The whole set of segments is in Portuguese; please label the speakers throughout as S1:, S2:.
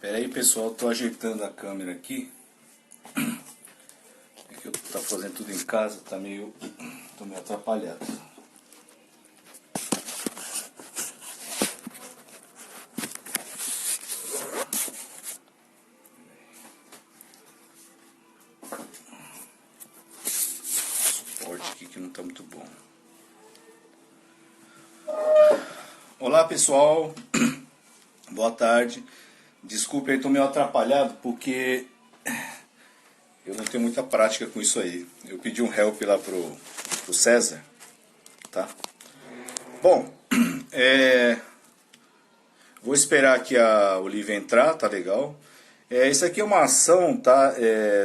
S1: Pera aí, pessoal, tô ajeitando a câmera aqui. É que eu tô fazendo tudo em casa, tô meio atrapalhado. O suporte aqui que não tá muito bom. Olá, pessoal. Boa tarde. Desculpe aí, tô meio atrapalhado porque eu não tenho muita prática com isso aí. Eu pedi um help lá pro César, tá? Bom, vou esperar aqui a Olivia entrar, tá legal? Isso aqui é uma ação, tá,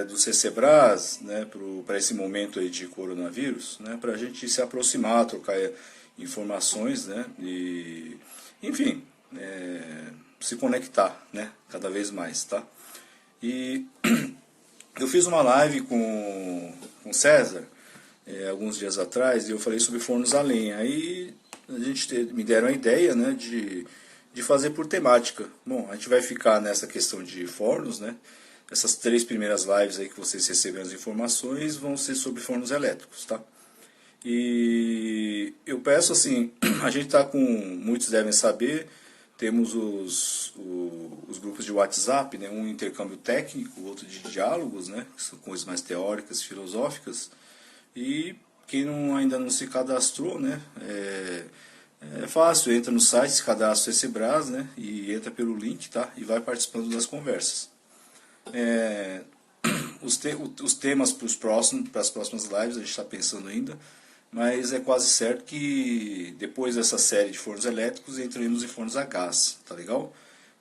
S1: do CCBRAS, né, para esse momento aí de coronavírus, né, para a gente se aproximar, trocar informações, né, e, enfim, se conectar, né, cada vez mais, tá? E eu fiz uma live com o César alguns dias atrás e eu falei sobre fornos a lenha. Aí me deram a ideia, né, de fazer por temática. Bom, a gente vai ficar nessa questão de fornos, né? Essas 3 primeiras lives aí que vocês receberam as informações vão ser sobre fornos elétricos, tá? E eu peço assim, a gente está com, muitos devem saber, temos os grupos de WhatsApp, né? Um intercâmbio técnico, o outro de diálogos, né? Que são coisas mais teóricas, filosóficas. E quem ainda não se cadastrou, né? É fácil, entra no site, se cadastra o CCBRAS, né? E entra pelo link, tá? E vai participando das conversas. Os temas para as próximas lives a gente está pensando ainda, mas é quase certo que depois dessa série de fornos elétricos entraremos em fornos a gás, tá legal?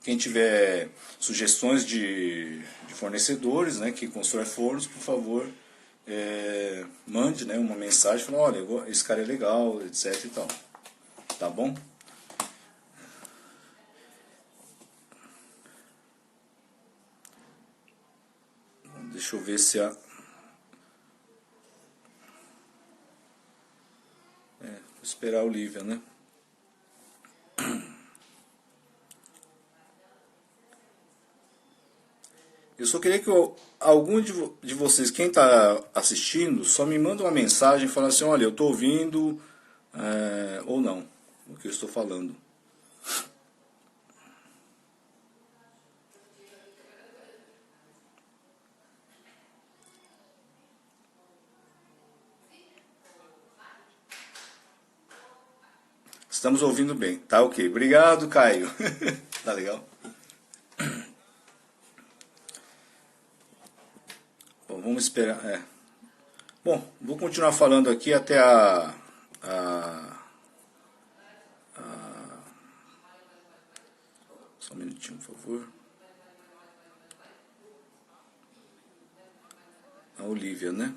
S1: Quem tiver sugestões de fornecedores, né, que constrói fornos, por favor, mande, né, uma mensagem falando, olha, esse cara é legal, etc e tal. Tá bom? Deixa eu ver se a... vou esperar a Olivia, né? Eu só queria que algum de vocês, quem está assistindo, só me manda uma mensagem falando assim, olha, eu estou ouvindo ou não o que eu estou falando. Estamos ouvindo bem, tá ok. Obrigado, Caio. Tá legal? Bom, vamos esperar. Bom, vou continuar falando aqui até só um minutinho, por favor. A Olivia, né?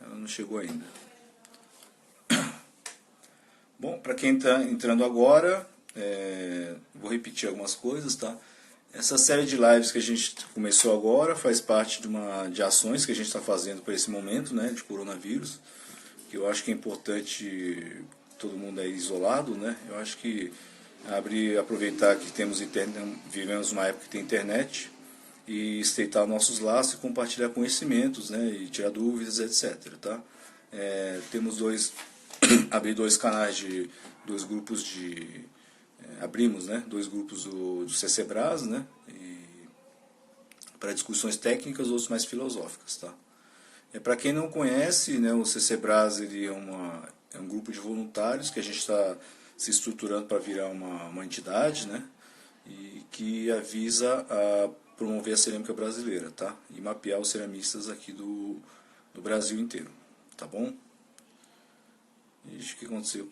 S1: Ela não chegou ainda. Bom, para quem está entrando agora, vou repetir algumas coisas, tá? Essa série de lives que a gente começou agora faz parte de ações que a gente está fazendo para esse momento, né, de coronavírus, que eu acho que é importante todo mundo aí isolado, né? Eu acho que aproveitar que vivemos uma época que tem internet e estreitar nossos laços e compartilhar conhecimentos, né, e tirar dúvidas, etc, tá? Abri 2 canais de 2 grupos abrimos, né, 2 grupos do CCBRAS, né, para discussões técnicas, outros mais filosóficas, tá? Para quem não conhece, né, o CCBRAS ele é um grupo de voluntários que a gente está se estruturando para virar uma entidade, né, e que avisa a promover a cerâmica brasileira, tá? E mapear os ceramistas aqui do Brasil inteiro, tá bom? Ixi, o que aconteceu?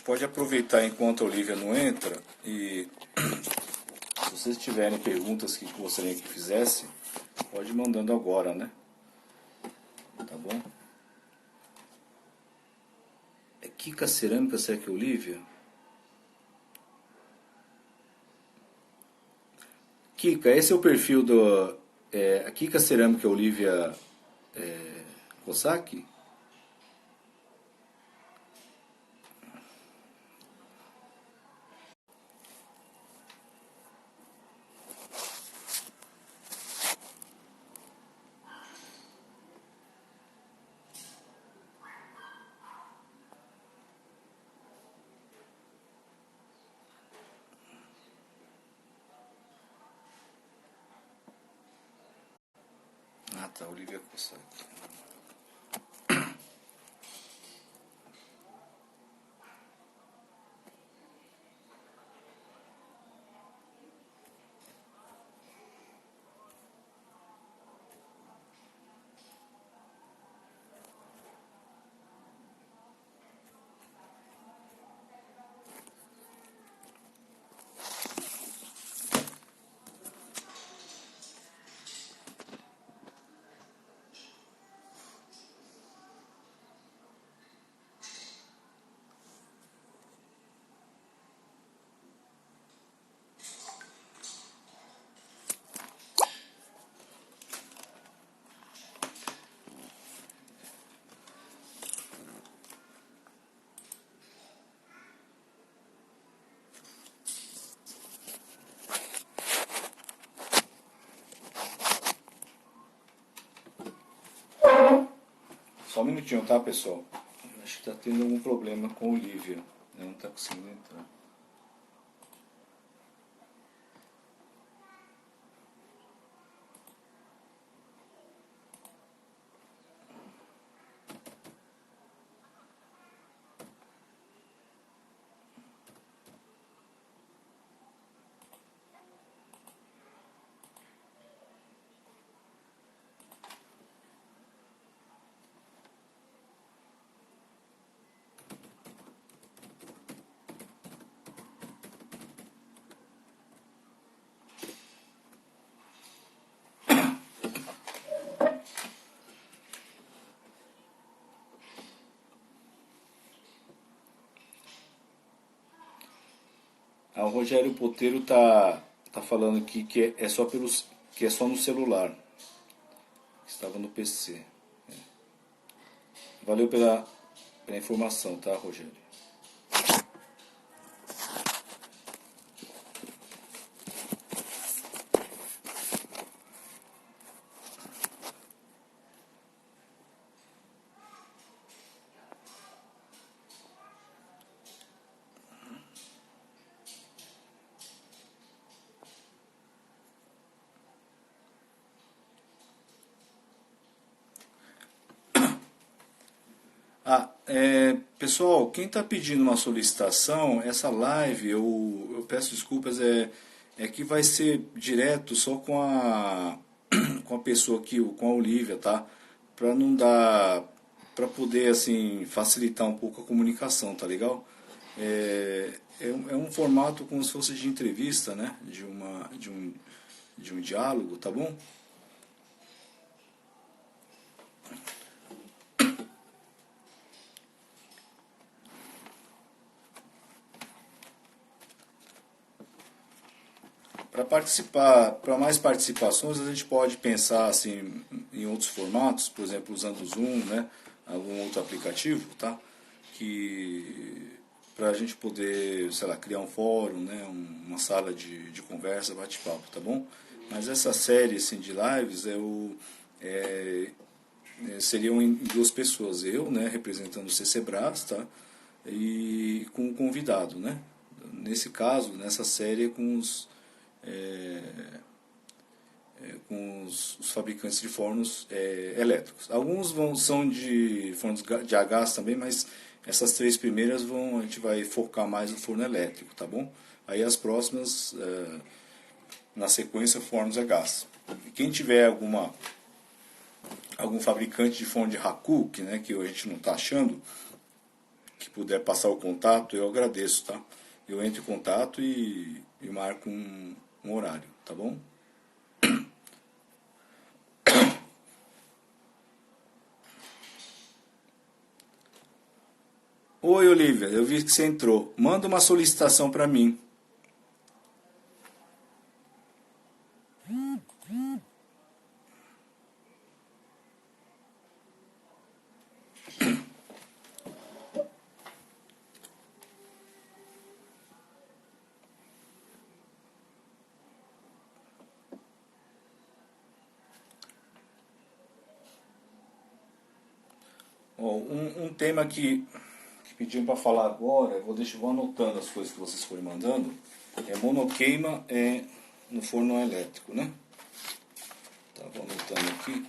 S1: pode aproveitar enquanto a Olivia não entra e se vocês tiverem perguntas que gostariam que fizesse, pode ir mandando agora, né? Tá bom? É Kika Cerâmica, será que é Olivia? Kika, esse é o perfil do... a Kika Cerâmica Olivia Kosaki? Ah tá, Olivia Kosaki. Só um minutinho, tá, pessoal? Acho que tá tendo algum problema com a Olivia. Não tá conseguindo entrar. Ah, o Rogério Poteiro tá falando aqui que é só que é só no celular. Estava no PC. Valeu pela informação, tá, Rogério? Pessoal, quem está pedindo uma solicitação, essa live, eu peço desculpas, é que vai ser direto só com com a pessoa aqui, com a Olivia, tá? Para não dar, para poder assim facilitar um pouco a comunicação, tá legal? É um formato como se fosse de entrevista, né? De um diálogo, tá bom? Para participar, para mais participações, a gente pode pensar assim em outros formatos, por exemplo, usando o Zoom, né, algum outro aplicativo, tá? Que para a gente poder, sei lá, criar um fórum, né, uma sala de conversa, bate-papo, tá bom? Mas essa série assim, de lives é, seriam em duas pessoas, eu, né, representando o CCBRAS, tá? E com o convidado, né? Nesse caso, nessa série, é, com os fabricantes de fornos elétricos. Alguns são de fornos de a gás também, mas essas três primeiras a gente vai focar mais no forno elétrico, tá bom? Aí as próximas, na sequência, fornos a gás. E quem tiver algum fabricante de forno de Haku, que a gente não está achando, que puder passar o contato, eu agradeço, tá? Eu entro em contato e marco um horário, tá bom? Oi, Olivia, eu vi que você entrou. Manda uma solicitação para mim. Ó, um tema que pediram para falar agora, vou anotando as coisas que vocês forem mandando, é monoqueima no forno elétrico, né? Tá, vou anotando aqui.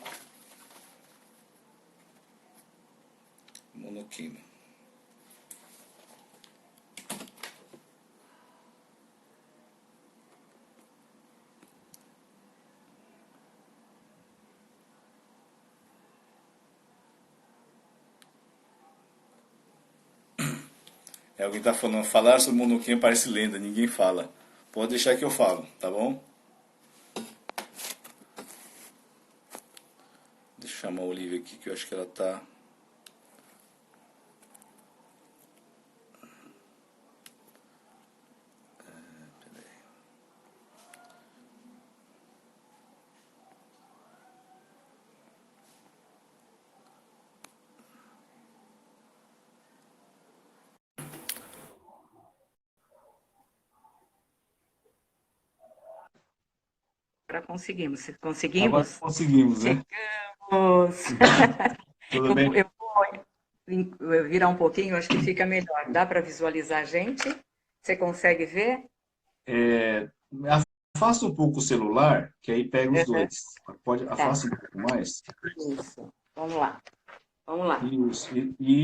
S1: Monoqueima. Alguém tá falando, falar sobre monoqueima parece lenda, ninguém fala. Pode deixar que eu falo, tá bom? Deixa eu chamar a Olivia aqui, que eu acho que ela tá...
S2: Agora conseguimos.
S1: Agora
S2: Conseguimos?
S1: conseguimos, né?
S2: Chegamos!
S1: Tudo bem?
S2: Eu vou virar um pouquinho, acho que fica melhor. Dá para visualizar a gente? Você consegue ver?
S1: É, afasta um pouco o celular, que aí pega os
S2: Uhum.
S1: dois. Pode,
S2: Tá,
S1: afasta um pouco mais.
S2: isso. Vamos lá. Vamos lá.
S1: Isso,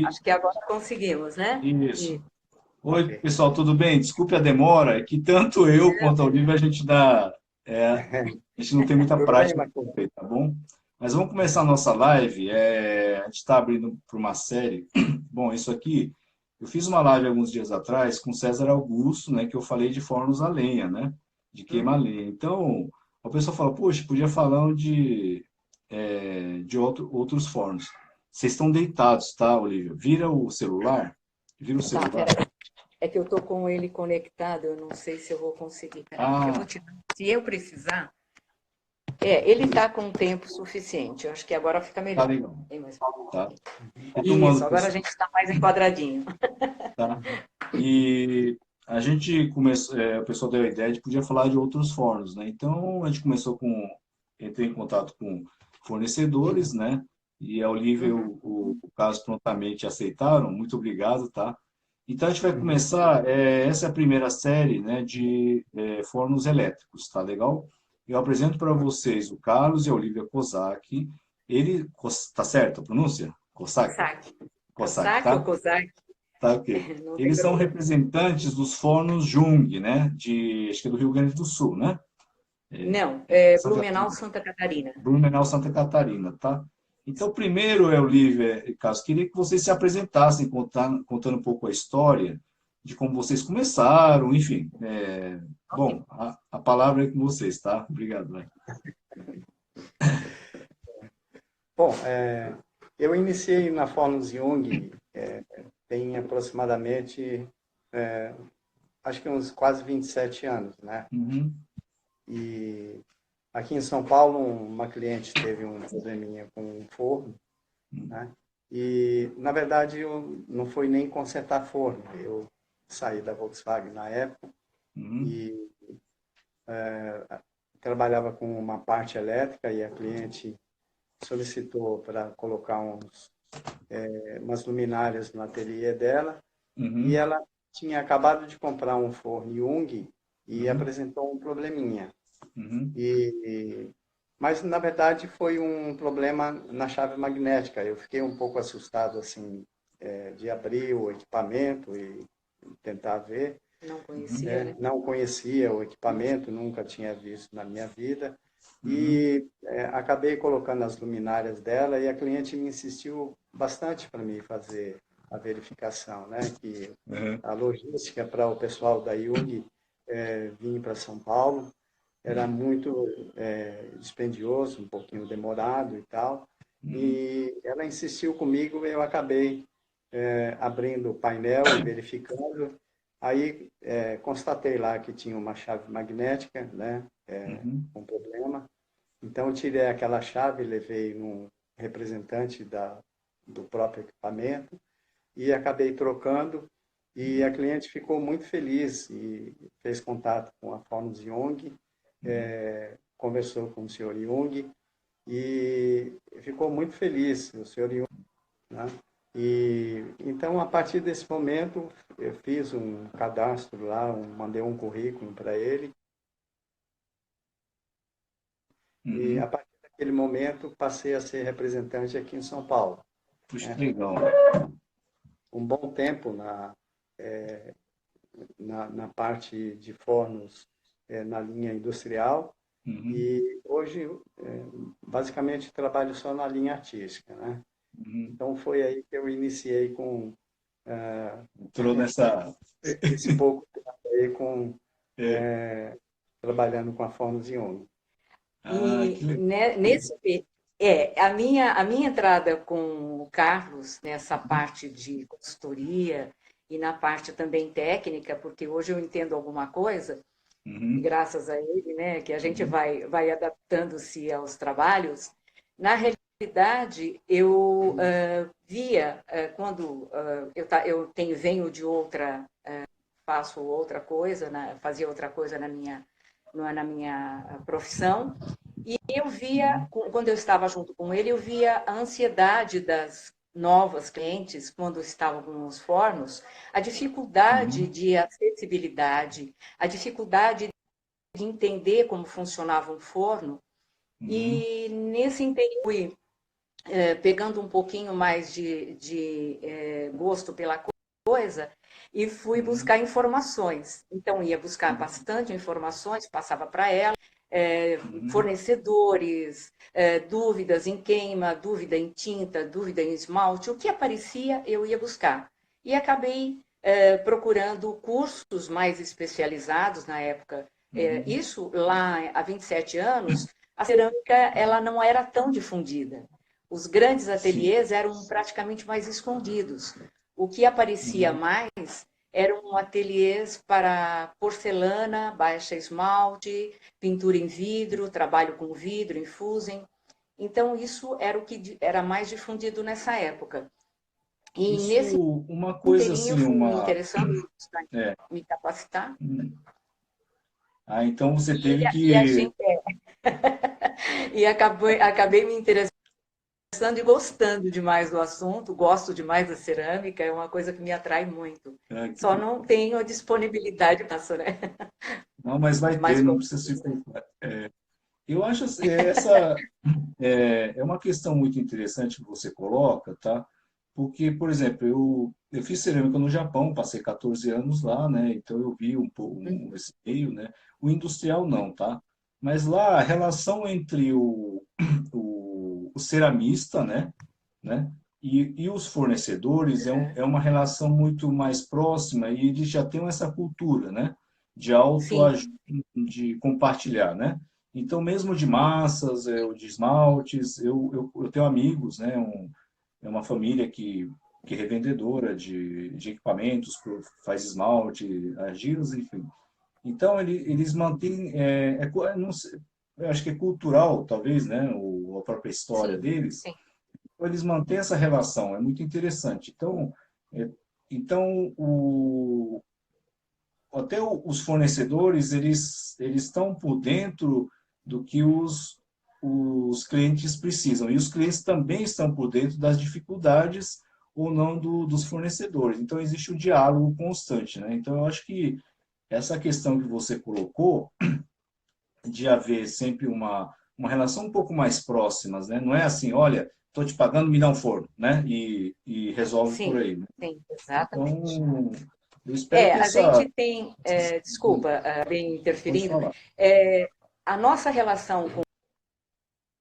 S2: Acho que agora conseguimos, né?
S1: isso.
S2: E,
S1: Oi, pessoal, tudo bem? Desculpe a demora, é que tanto eu quanto a Olivia a gente a gente não tem muita prática,
S3: Problema, pô.
S1: tá bom? Mas vamos começar a nossa live. A gente está abrindo para uma série. Bom, isso aqui, eu fiz uma live alguns dias atrás com César Augusto, né, que eu falei de fornos a lenha, né, de queima-lenha. Então, a pessoa fala, poxa, podia falar de outros fornos. Vocês estão deitados, tá, Olivia? Vira o
S2: tá,
S1: celular.
S2: peraí. É que eu tô com ele conectado, eu não sei se eu vou conseguir. Peraí, eu vou
S1: Ah,
S2: tirar. Se eu precisar. Ele tá com tempo suficiente. Eu acho que agora fica
S1: tá
S2: melhor.
S1: legal,
S2: Tem mais
S1: tá?
S2: um.
S1: Retomando,
S2: Isso, agora a
S1: pessoal,
S2: gente está mais enquadradinho.
S1: tá? E a gente começou, o pessoal deu a ideia de podia falar de outros fornos, né? Então a gente entrei em contato com fornecedores, né? E a Olivia e
S2: Uhum,
S1: o Carlos prontamente aceitaram. Muito obrigado, tá? Então a gente vai
S3: Uhum.
S1: começar, essa é a primeira série, né, de fornos elétricos, tá legal? Eu apresento para vocês o Carlos e a Olivia Kozak. Tá certo a pronúncia? Kozak?
S2: Kozak.
S1: Kozak,
S2: Kozak ou
S1: tá?
S2: Kozak?
S1: Tá, ok.
S2: Não tem
S1: Eles são
S2: problema.
S1: representantes dos fornos Jung, né? Acho que é do Rio Grande do Sul, né?
S2: Não,
S1: Santa
S2: Blumenau, Santa Catarina.
S1: Blumenau, Santa Catarina, tá? Então, primeiro, Olivia e Carlos, queria que vocês se apresentassem, contando um pouco a história de como vocês começaram, enfim.
S2: Ok.
S1: Bom, a palavra é com vocês, tá? Obrigado. Vai.
S3: Bom, eu iniciei na Fornos Jung tem aproximadamente, acho que uns quase 27 anos, né?
S1: Uhum,
S3: E aqui em São Paulo, uma cliente teve um probleminha com um forno, né? E, na verdade, eu não fui nem consertar forno. Eu saí da Volkswagen na época
S1: uhum,
S3: e trabalhava com uma parte elétrica e a cliente solicitou para colocar umas luminárias no ateliê dela e
S1: uhum,
S3: ela tinha acabado de comprar um forno Jung e
S1: uhum,
S3: apresentou um probleminha.
S1: uhum,
S3: Mas, na verdade, foi um problema na chave magnética. Eu fiquei um pouco assustado assim, de abrir o equipamento e tentar ver.
S2: Não conhecia, né?
S3: Não conhecia o equipamento, nunca tinha visto na minha vida.
S1: uhum,
S3: E acabei colocando as luminárias dela e a cliente me insistiu bastante para mim fazer a verificação, né? Que
S1: Uhum.
S3: a logística para o pessoal da Jung vir para São Paulo era muito dispendioso, um pouquinho demorado e tal.
S1: Uhum.
S3: E ela insistiu comigo, eu acabei abrindo o painel e verificando. Aí constatei lá que tinha uma chave magnética, né,
S1: Uhum.
S3: com problema. Então eu tirei aquela chave, levei num representante do próprio equipamento e acabei trocando. E a cliente ficou muito feliz e fez contato com a Fornos Young, conversou com o senhor Jung e ficou muito feliz, o senhor Jung, né? E então, a partir desse momento, eu fiz um cadastro lá, mandei um currículo para ele, e a
S1: Uhum.
S3: partir daquele momento passei a ser representante aqui em São Paulo,
S1: Puxa, que
S3: né?
S1: legal.
S3: Um bom tempo na parte de fornos na linha industrial,
S1: Uhum.
S3: e hoje, basicamente, trabalho só na linha artística, né?
S1: Uhum.
S3: Então, foi aí que eu iniciei com
S1: Entrou nessa.
S3: esse pouco tempo aí
S1: É.
S3: trabalhando com a Fornos Young.
S1: Ah, que
S2: E
S1: legal.
S2: a minha entrada com o Carlos nessa parte de consultoria e na parte também técnica, porque hoje eu entendo alguma coisa,
S1: Uhum.
S2: graças a ele, né, que a gente
S1: Uhum.
S2: vai adaptando-se aos trabalhos. Na realidade, eu via, quando venho de outra, faço outra coisa, né, fazia outra coisa na minha profissão, e eu via,
S1: Uhum.
S2: quando eu estava junto com ele, eu via a ansiedade das novas clientes, quando estavam com os fornos, a dificuldade
S1: Uhum.
S2: de acessibilidade, a dificuldade de entender como funcionava um forno.
S1: Uhum.
S2: E nesse interim, fui pegando um pouquinho mais de gosto pela coisa e fui
S1: Uhum.
S2: buscar informações. Então, ia buscar bastante informações, passava para ela,
S1: Uhum.
S2: fornecedores, dúvidas em queima, dúvida em tinta, dúvida em esmalte, o que aparecia eu ia buscar. E acabei procurando cursos mais especializados na época.
S1: Uhum.
S2: Isso lá há 27 anos, a cerâmica ela não era tão difundida. Os grandes
S1: Sim.
S2: ateliês eram praticamente mais escondidos. O que aparecia
S1: Uhum.
S2: mais eram ateliês para porcelana, baixa esmalte, pintura em vidro, trabalho com vidro, infusem. Então, isso era o que era mais difundido nessa época. E
S1: Isso,
S2: nesse
S1: uma coisa
S2: inteirinho eu
S1: assim,
S2: fui me
S1: uma.
S2: interessando,
S1: É.
S2: me capacitar.
S1: Ah, então você
S2: E,
S1: teve
S2: e a
S1: que.
S2: gente e acabei me interessando e gostando demais do assunto, gosto demais da cerâmica, é uma coisa que me atrai muito.
S1: Ah,
S2: Só não tenho a disponibilidade para isso, né?
S1: não, mas vai
S2: Mas
S1: ter, não
S2: gosto.
S1: precisa se preocupar. Eu acho assim, essa é uma questão muito interessante que você coloca, tá? Porque, por exemplo, eu fiz cerâmica no Japão, passei 14 anos lá, né? Então eu vi um pouco esse meio, né? O industrial não, tá? Mas lá a relação entre o ceramista, né? E os fornecedores é uma relação muito mais próxima e eles já têm essa cultura, né? De
S2: Sim,
S1: autoajuda, de compartilhar, né? Então, mesmo de massas, de esmaltes, eu tenho amigos, né? É uma família que é revendedora de equipamentos, faz esmalte, argilas, enfim. Então, eles mantêm, não sei, eu acho que é cultural, talvez, né? A própria história
S2: sim,
S1: deles,
S2: sim.
S1: eles mantêm essa relação, é muito interessante. Então, é, então até os fornecedores, eles estão por dentro do que os clientes precisam. E os clientes também estão por dentro das dificuldades ou não dos fornecedores. Então, existe o diálogo constante, né? Então, eu acho que essa questão que você colocou, de haver sempre uma relação um pouco mais próximas, né? Não é assim, olha, estou te pagando, me dá um forno, né? E resolve por
S2: Sim,
S1: aí, né?
S2: sim, exatamente.
S1: Então, eu espero que
S2: A
S1: essa...
S2: gente tem, desculpa, bem
S1: Pode
S2: interferindo,
S1: falar.
S2: a nossa relação com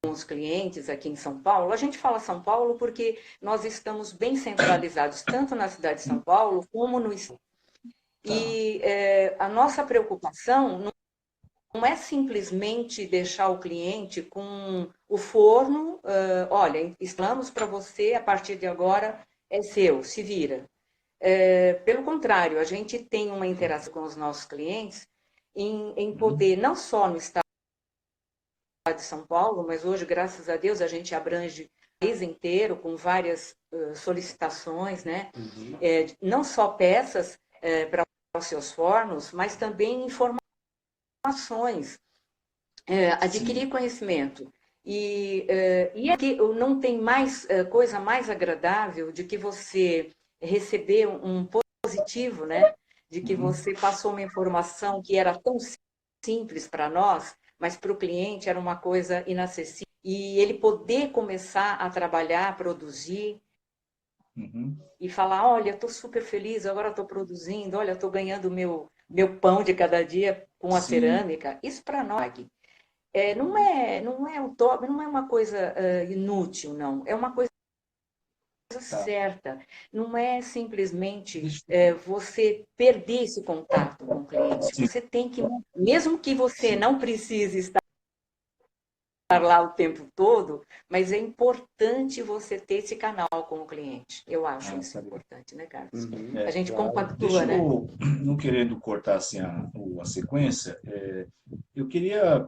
S2: os clientes aqui em São Paulo, a gente fala São Paulo porque nós estamos bem centralizados, tanto na cidade de São Paulo como no estado. E a nossa preocupação não é simplesmente deixar o cliente com o forno, olha, instalamos para você, a partir de agora é seu, se vira. Pelo contrário, a gente tem uma interação com os nossos clientes em poder, não só no estado de São Paulo, mas hoje, graças a Deus, a gente abrange o país inteiro com várias solicitações, né? Não só peças para os seus fornos, mas também informações, adquirir conhecimento. E aqui não tem mais coisa mais agradável de que você receber um positivo, né? De que você passou uma informação que era tão simples para nós, mas para o cliente era uma coisa inacessível. E ele poder começar a trabalhar, a produzir, e falar, olha, estou super feliz, agora estou produzindo, olha, estou ganhando meu pão de cada dia com a cerâmica. Isso para nós não é utópico, não é uma coisa inútil, não. É uma coisa certa. Não é simplesmente você perder esse contato com o cliente. Você tem que, mesmo que você não precise estar lá o tempo todo, mas é importante você ter esse canal com o cliente. Eu acho isso importante, né, Carlos? A gente compactua, né?
S1: Não querendo cortar assim a sequência, eu queria,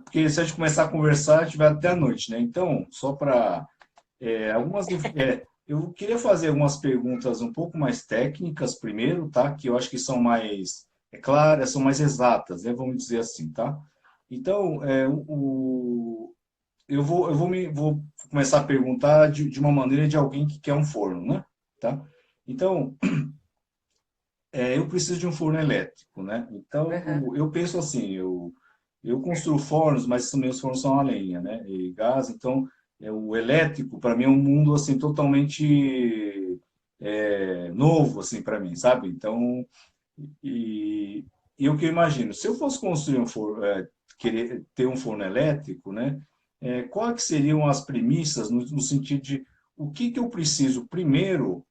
S1: porque se a gente começar a conversar, a gente vai até a noite, né? Então, só para eu queria fazer algumas perguntas um pouco mais técnicas primeiro, tá? Que eu acho que são mais claras, são mais exatas, né? Vamos dizer assim, tá? Então, eu vou começar a perguntar de uma maneira de alguém que quer um forno, né? Tá? Então, eu preciso de um forno elétrico, né? Então, eu penso assim, eu construo fornos, mas meus fornos são a lenha, né? E gás, então, o elétrico, para mim, é um mundo, assim, totalmente novo, assim, para mim, sabe? Então, e o que eu imagino, se eu fosse construir um forno, querer ter um forno elétrico, né? Quais que seriam as premissas no sentido de o que eu preciso primeiro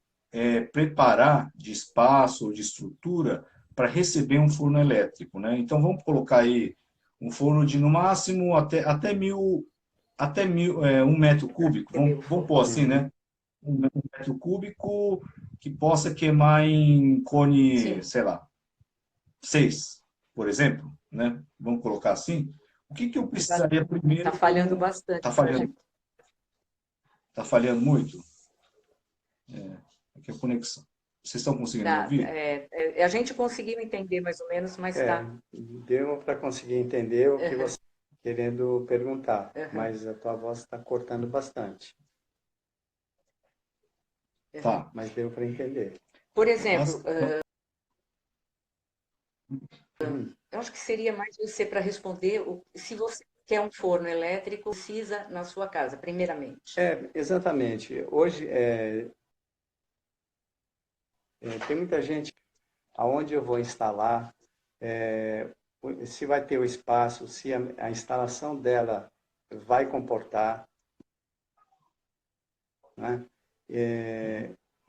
S1: preparar de espaço ou de estrutura para receber um forno elétrico, né? Então vamos colocar aí um forno de no máximo até mil, 1 metro cúbico, vamos pôr assim, né? 1 metro cúbico que possa queimar em cone, sei lá, 6, por exemplo, né? Vamos colocar assim. O que eu precisaria primeiro?
S2: Está falhando bastante.
S1: Tá falhando muito? Aqui a conexão. Vocês estão conseguindo me ouvir?
S2: A gente conseguiu entender mais ou menos, mas tá.
S3: Deu para conseguir entender o que você está querendo perguntar, mas a tua voz está cortando bastante.
S1: Tá.
S3: Mas deu para entender.
S2: Por exemplo, eu acho que seria mais você para responder se você quer um forno elétrico, precisa na sua casa, primeiramente.
S3: Exatamente. Hoje, tem muita gente aonde eu vou instalar, se vai ter o espaço, se a instalação dela vai comportar, né?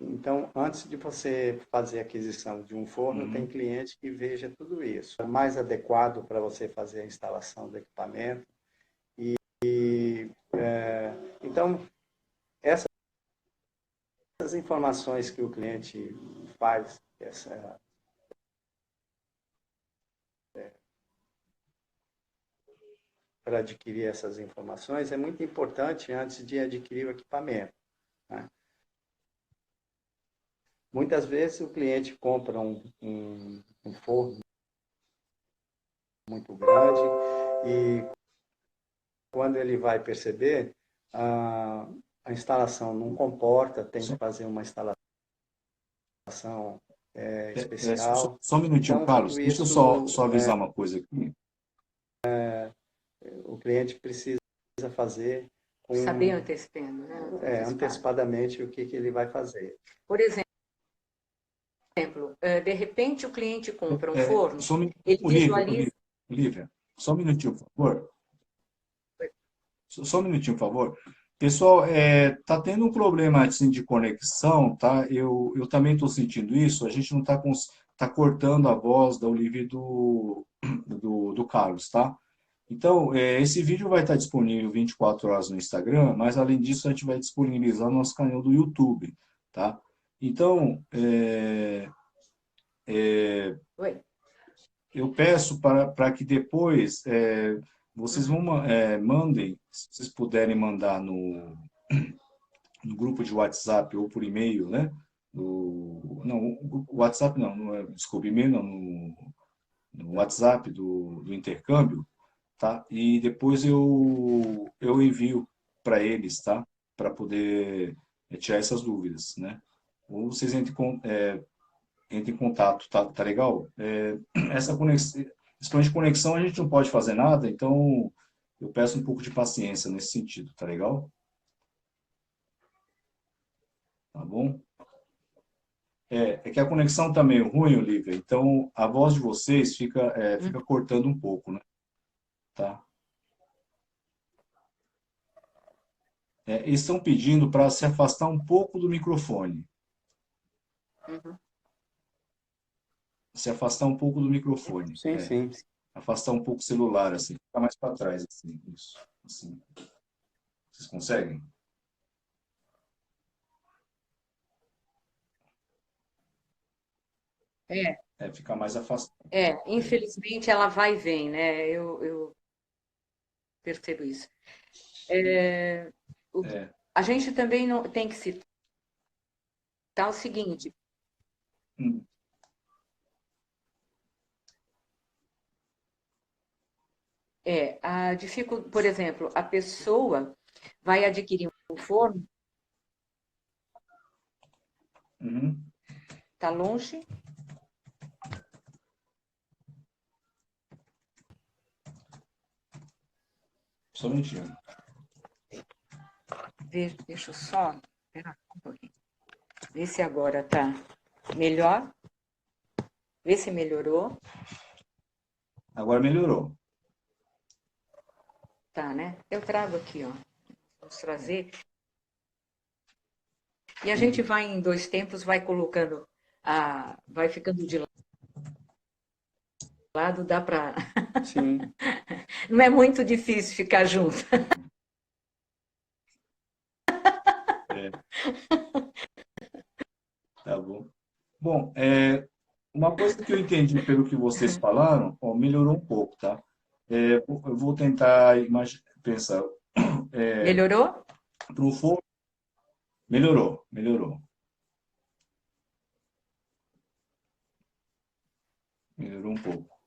S3: Então, antes de você fazer a aquisição de um forno, tem cliente que veja tudo isso. É mais adequado para você fazer a instalação do equipamento. Então, essas informações que o cliente faz, para adquirir essas informações, é muito importante antes de adquirir o equipamento, né? Muitas vezes o cliente compra um forno muito grande e quando ele vai perceber, a instalação não comporta, tem que fazer uma instalação especial.
S1: Só um minutinho,
S3: então,
S1: Carlos. Deixa eu só avisar uma coisa aqui.
S3: O cliente precisa fazer
S2: saber antecipando, né?
S3: Antecipadamente o que ele vai fazer.
S2: Por exemplo, de repente o cliente compra um forno, ele visualiza...
S1: Olivia, só um minutinho, por favor. Só um minutinho, por favor. Pessoal, tá tendo um problema assim, de conexão, tá? Eu também estou sentindo isso. A gente não está tá cortando a voz da Olivia e do Carlos, tá? Então, esse vídeo vai estar disponível 24 horas no Instagram, mas além disso a gente vai disponibilizar no nosso canal do YouTube, tá? Então,
S2: Oi.
S1: eu peço para que depois vocês
S2: Uhum.
S1: mandem, se vocês puderem mandar no grupo de WhatsApp ou por e-mail, né? Não, o WhatsApp não, desculpa, e-mail não, no WhatsApp do intercâmbio, tá? E depois eu envio para eles, tá? Para poder tirar essas dúvidas, né? Ou vocês entrem em contato, tá legal? Essa conexão, questão de conexão a gente não pode fazer nada, então eu peço um pouco de paciência nesse sentido, tá legal? Tá bom? É que a conexão tá meio ruim, Olivia, então a voz de vocês fica cortando um pouco, né? Tá? Eles estão pedindo para se afastar um pouco do microfone.
S2: Uhum.
S1: Se afastar um pouco do microfone.
S3: Sim, sim.
S1: Afastar um pouco o celular, assim. Ficar mais para trás, assim. Isso. Assim. Vocês conseguem?
S2: É,
S1: Ficar mais afastado.
S2: infelizmente ela vai e vem, né? Eu percebo isso. É, o-
S1: É.
S2: a gente também não tem que citar o seguinte,
S1: Hum.
S2: por exemplo, a pessoa vai adquirir um forno,
S1: Uhum.
S2: está longe,
S1: Só um minutinho.
S2: deixa eu só, espera um pouquinho, ver se agora está melhor, ver se melhorou,
S1: Agora melhorou.
S2: tá, né? Eu trago aqui, ó, vamos trazer, e a gente vai em dois tempos, vai colocando, vai ficando de lado, dá para.
S3: Sim.
S2: Não é muito difícil ficar junto.
S1: É, tá bom. Bom, uma coisa que eu entendi pelo que vocês falaram, ó, melhorou um pouco, tá? Eu vou tentar pensar.
S2: Melhorou?
S1: Para o forno, melhorou, melhorou. Melhorou um pouco.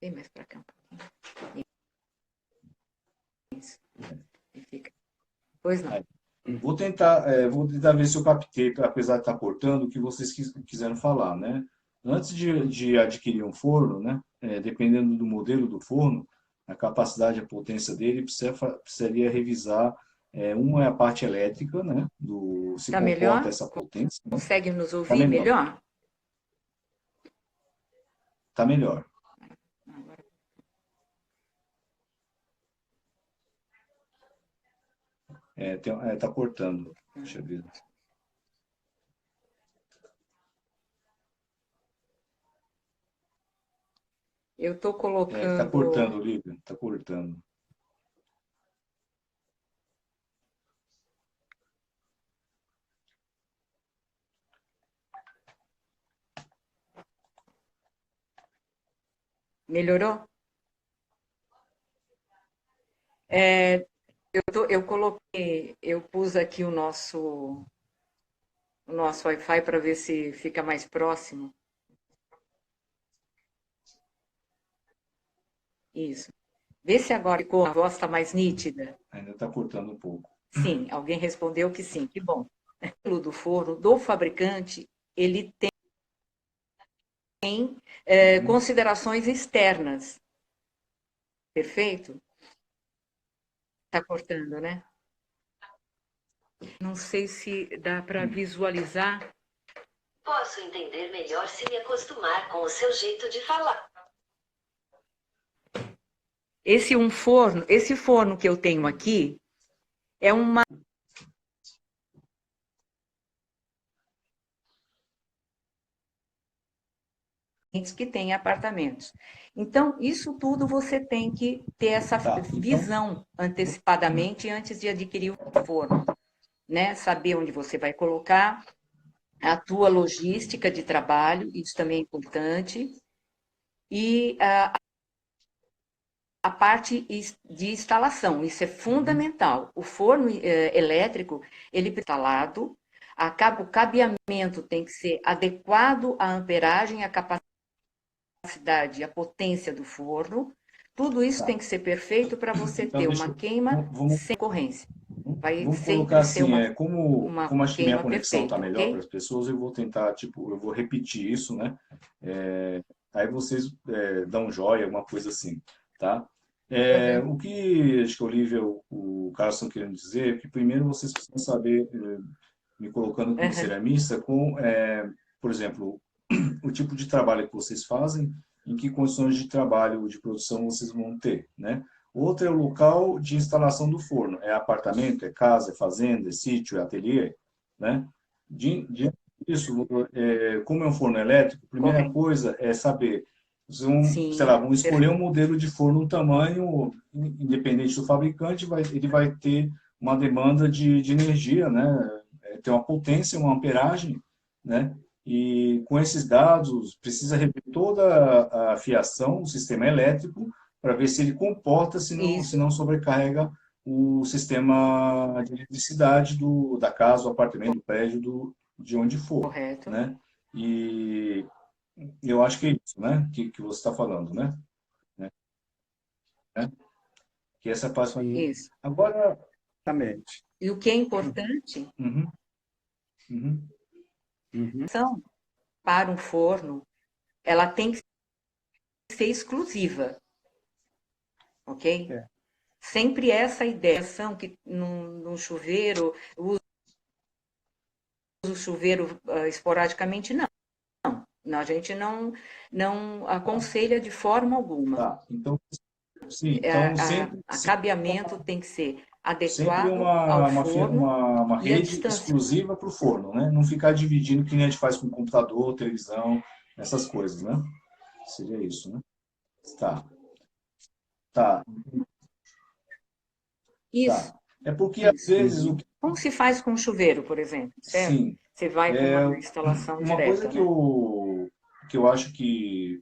S2: Vem mais para cá um pouquinho. Isso. E fica. Pois não.
S1: Aí. Vou tentar ver se eu captei, apesar de estar cortando, o que vocês quiseram falar, né? Antes de adquirir um forno, né? Dependendo do modelo do forno, a capacidade, a potência dele, precisaria revisar. Uma é a parte elétrica, né? Se
S2: Tá
S1: comporta
S2: melhor?
S1: essa potência, né?
S2: Consegue nos
S1: Tá
S2: ouvir
S1: melhor,
S2: melhor?
S1: tá melhor. Tá cortando. Deixa eu ver.
S2: Eu estou
S1: Tá cortando,
S2: colocando.
S1: Olivia, tá cortando.
S2: Melhorou? Eu coloquei, eu pus aqui o nosso Wi-Fi para ver se fica mais próximo. Isso. Vê se agora ficou, a voz está mais nítida.
S1: Ainda tá cortando um pouco.
S2: Sim, alguém respondeu que sim, que bom. O do forno, do fabricante, ele tem
S1: Uhum.
S2: considerações externas. Perfeito? Tá cortando, né? Não sei se dá para visualizar.
S4: Posso entender melhor se me acostumar com o seu jeito de falar.
S2: Esse forno que eu tenho aqui é uma que tem apartamentos. Então, isso tudo você tem que ter essa visão antecipadamente antes de adquirir o forno, né? Saber onde você vai colocar, a tua logística de trabalho, isso também é importante, e a parte de instalação, isso é fundamental. O forno elétrico, ele é instalado, o cabeamento tem que ser adequado à amperagem, à capacidade, à potência do forno. Tudo isso tem que ser perfeito para você ter uma queima sem ocorrência. Vai
S1: Vamos colocar
S2: sempre ser
S1: assim, como
S2: uma
S1: acho que minha
S2: queima
S1: conexão está
S2: perfeita,
S1: melhor para
S2: ok?
S1: as pessoas, eu vou tentar, tipo, eu vou repetir isso, né? Aí vocês dão um joia, alguma coisa assim, tá?
S2: Uhum.
S1: O que acho que a Olivia e o Carlos estão querendo dizer é que primeiro vocês precisam saber, me colocando como
S2: Uhum.
S1: ceramista, por exemplo, o tipo de trabalho que vocês fazem, em que condições de trabalho, de produção vocês vão ter, né? Outro é o local de instalação do forno. É apartamento, é casa, é fazenda, é sítio, é ateliê, né? Diante disso, como é um forno elétrico, a primeira
S2: Correto.
S1: coisa é saber, vocês vão, sei lá,
S2: Sim,
S1: vão escolher um
S2: perfeito.
S1: modelo de forno, um tamanho, independente do fabricante, ele vai ter uma demanda de energia, né? Tem uma potência, uma amperagem, né? E com esses dados, precisa rever toda a fiação, o sistema elétrico, para ver se ele comporta, se
S2: Isso,
S1: não sobrecarrega o sistema de eletricidade da casa, do apartamento, do prédio, de onde for,
S2: correto.
S1: né? E eu acho que é isso, né? Que você está falando, né? Né? Que essa é a parte.
S3: Sim,
S2: Isso.
S1: Agora,
S3: exatamente.
S2: E o que é importante
S1: uhum, uhum,
S3: Uhum.
S2: são para um forno, ela tem que ser exclusiva, ok?
S3: É.
S2: Sempre essa ideia são que num chuveiro, usa o chuveiro esporadicamente, não. Não, a gente não aconselha de forma alguma.
S1: tá. Então, sim, então
S2: Acabeamento tem que ser
S1: sempre
S2: adequado ao forno
S1: uma
S2: e a
S1: rede
S2: distância.
S1: exclusiva para o forno, né? Não ficar dividindo que nem a gente faz com computador, televisão, essas coisas, né? Seria isso, né? Tá, tá, tá.
S2: Isso,
S1: É porque às
S2: isso.
S1: vezes
S3: Uhum.
S2: Como se faz com chuveiro, por exemplo, certo?
S1: sim,
S2: Você vai com
S1: é
S2: uma instalação
S1: uma coisa
S2: direta, né?
S1: que eu acho que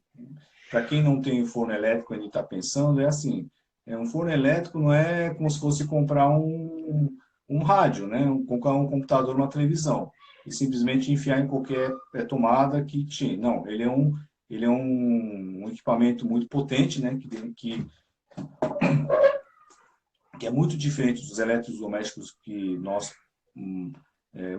S1: para quem não tem forno elétrico ainda está pensando é assim, um forno elétrico não é como se fosse comprar um rádio, né? Comprar um computador, uma televisão e simplesmente enfiar em qualquer tomada que tinha. Não, ele é um equipamento muito potente, né? Que é muito diferente dos eletrodomésticos que nós hum,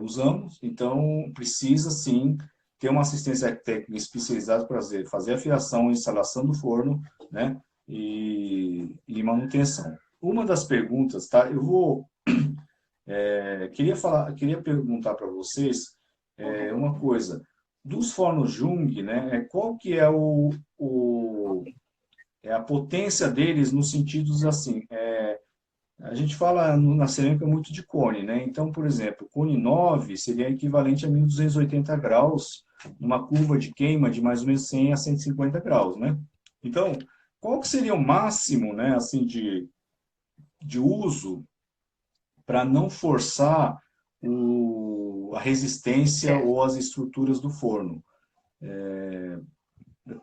S1: usamos. Então, precisa sim ter uma assistência técnica especializada para fazer a fiação, a instalação do forno, né? E manutenção. Uma das perguntas, tá? Queria perguntar para vocês uma
S2: Correto.
S1: coisa. Dos fornos Jung, né? Qual que é a potência deles no sentido assim? A gente fala na cerâmica muito de cone, né? Então, por exemplo, cone 9 seria equivalente a 1280 graus, numa curva de queima de mais ou menos 100 a 150 graus, né? Então, qual que seria o máximo, né, assim, de uso para não forçar a resistência
S2: Certo.
S1: ou as estruturas do forno?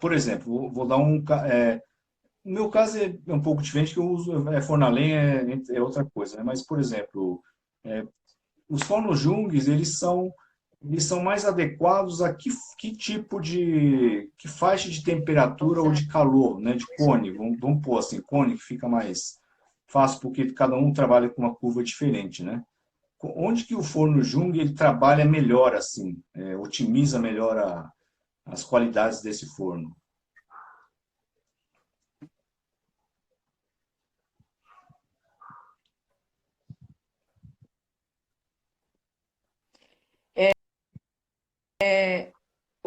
S1: Por exemplo, vou dar no meu caso é um pouco diferente, que eu uso forno a lenha, é outra coisa, né? Mas, por exemplo, os fornos Jungs, eles são mais adequados a que tipo que faixa de temperatura ou
S2: Causa
S1: de calor, né? De cone, vamos pôr assim, cone que fica mais fácil, porque cada um trabalha com uma curva diferente, né? Onde que o forno Jung ele trabalha melhor assim, otimiza melhor as qualidades desse forno?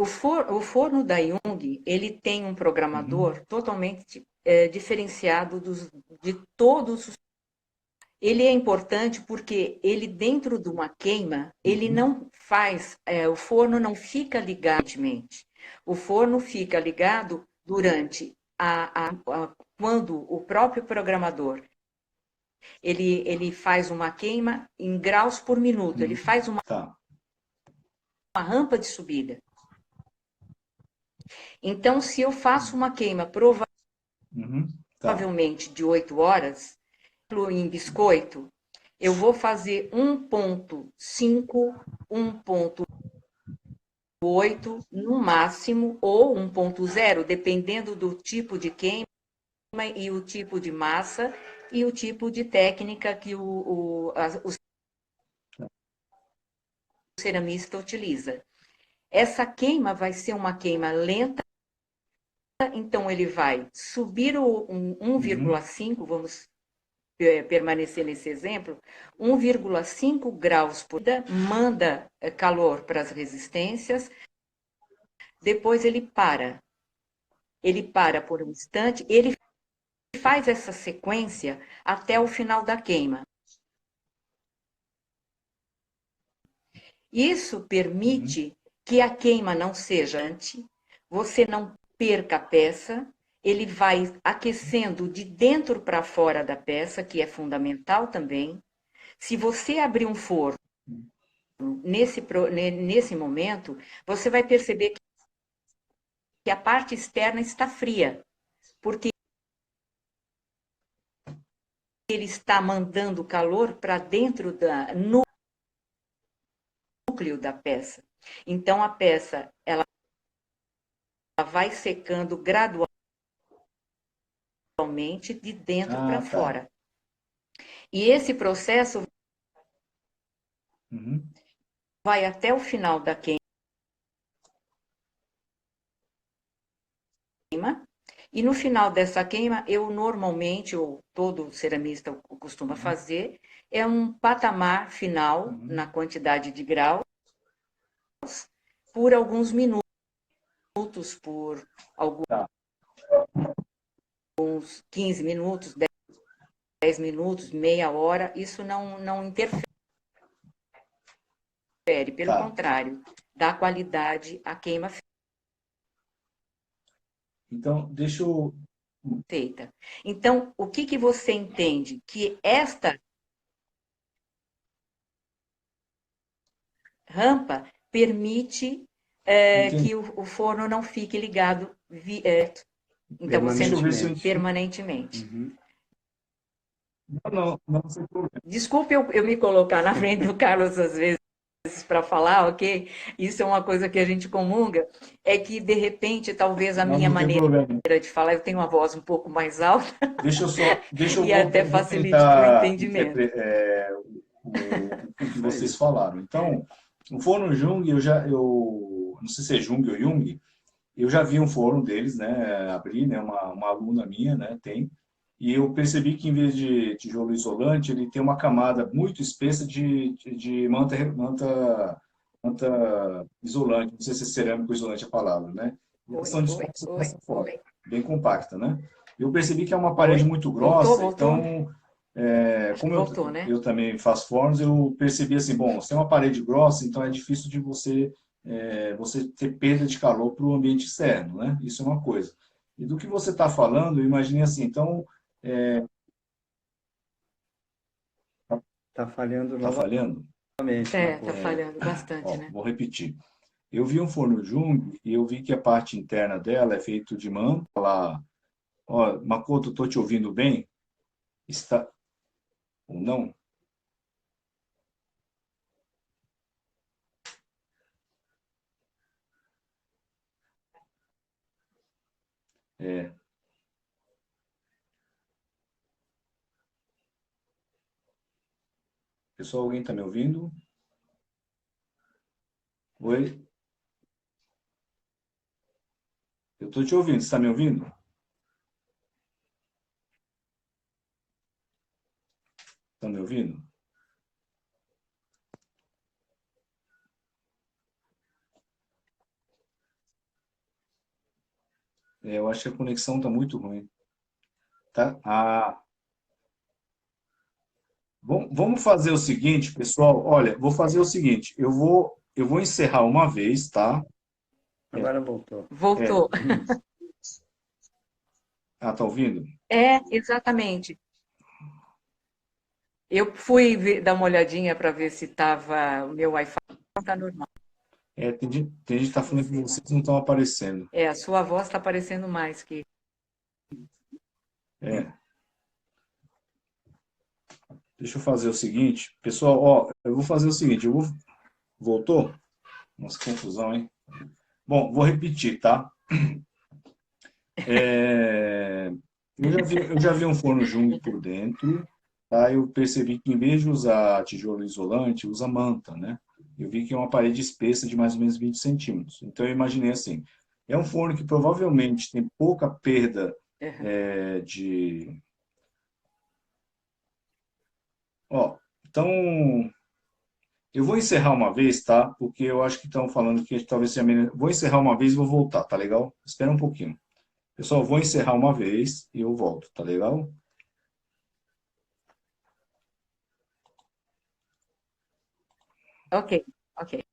S2: o forno da Jung, ele tem um programador totalmente diferenciado de todos os. Ele é importante porque ele, dentro de uma queima, ele não faz, o forno não fica ligado. O forno fica ligado durante quando o próprio programador ele faz uma queima em graus por minuto, ele faz uma
S1: Tá.
S2: rampa de subida. Então, se eu faço uma queima
S1: Tá.
S2: provavelmente de 8 horas, em biscoito, eu vou fazer 1,5, 1,8 no máximo, ou 1,0, dependendo do tipo de queima e o tipo de massa e o tipo de técnica que o ceramista utiliza. Essa queima vai ser uma queima lenta, então ele vai subir o 1,5, vamos permanecer nesse exemplo, 1,5 graus por dia, manda calor para as resistências, depois ele para. Ele para por um instante, ele faz essa sequência até o final da queima. Isso permite que a queima não seja antes, você não perca a peça, ele vai aquecendo de dentro para fora da peça, que é fundamental também. Se você abrir um forno nesse momento, você vai perceber que a parte externa está fria, porque ele está mandando calor para dentro do núcleo da peça. Então, a peça ela vai secando gradualmente de dentro para fora. E esse processo vai até o final da queima, e no final dessa queima, eu normalmente, ou todo ceramista costuma fazer, é um patamar final na quantidade de graus por alguns minutos, por alguns 15 minutos, 10 minutos, meia hora, isso não interfere, pelo contrário, dá qualidade à queima
S1: Então, deixa eu...
S2: feita. Então, o que você entende? Que esta rampa permite que o forno não fique ligado então você permanentemente.
S1: Não, sem problema.
S2: Desculpe eu me colocar na frente do Carlos às vezes para falar, ok? Isso é uma coisa que a gente comunga, é que de repente talvez a minha maneira de falar, eu tenho uma voz um pouco mais alta,
S1: Deixa eu
S2: e até
S1: vou
S2: facilite para o
S1: tentar
S2: entendimento.
S1: o que vocês falaram. Então, o forno Jung, eu não sei se é Jung ou Jung, eu já vi um forno deles, né, abrir, né, uma aluna minha, né, tem, e eu percebi que em vez de tijolo isolante, ele tem uma camada muito espessa de manta isolante, não sei se é cerâmico isolante a palavra, né, e elas são dispostas dessa forma, bem compacta, né. Eu percebi que é uma parede muito grossa,
S2: Voltou?
S1: então, como
S2: Voltou, né?
S1: eu também faço fornos, eu percebi assim, bom, se é uma parede grossa, então é difícil de você ter perda de calor para o ambiente externo, né? Isso é uma coisa. E do que você está falando, eu imaginei assim, então,
S3: Está falhando
S1: está falhando?
S3: novamente.
S2: Está falhando bastante,
S1: Ó,
S2: né?
S1: vou repetir. Eu vi um forno Jung e eu vi que a parte interna dela é feita de manta. Lá, ó, Makoto, estou te ouvindo bem? Está ou não? É. Pessoal, alguém está me ouvindo? Oi? Eu estou te ouvindo, você está me ouvindo? Estão me ouvindo? Eu acho que a conexão está muito ruim. Tá? Ah, vamos fazer o seguinte, pessoal. Olha, vou fazer o seguinte. Eu vou encerrar uma vez, tá?
S3: Agora voltou.
S1: É.
S2: Voltou.
S1: Ah, tá ouvindo?
S2: É, exatamente. Eu fui dar uma olhadinha para ver se estava o meu Wi-Fi está normal.
S1: Tem gente que tá falando que vocês não estão aparecendo.
S2: É, a sua voz está aparecendo mais que.
S1: É. Deixa eu fazer o seguinte. Pessoal, ó, eu vou fazer o seguinte. Voltou? Nossa, que confusão, hein? Bom, vou repetir, tá? É, eu já vi um forno Jung por dentro, tá? Eu percebi que em vez de usar tijolo isolante, usa manta, né? Eu vi que é uma parede espessa de mais ou menos 20 centímetros. Então eu imaginei assim, é um forno que provavelmente tem pouca perda
S2: Uhum.
S1: de... Ó, então eu vou encerrar uma vez, tá? Porque eu acho que estão falando que talvez seja melhor. Vou encerrar uma vez e vou voltar, tá legal? Espera um pouquinho. Pessoal, vou encerrar uma vez e eu volto, tá legal?
S2: Ok, ok.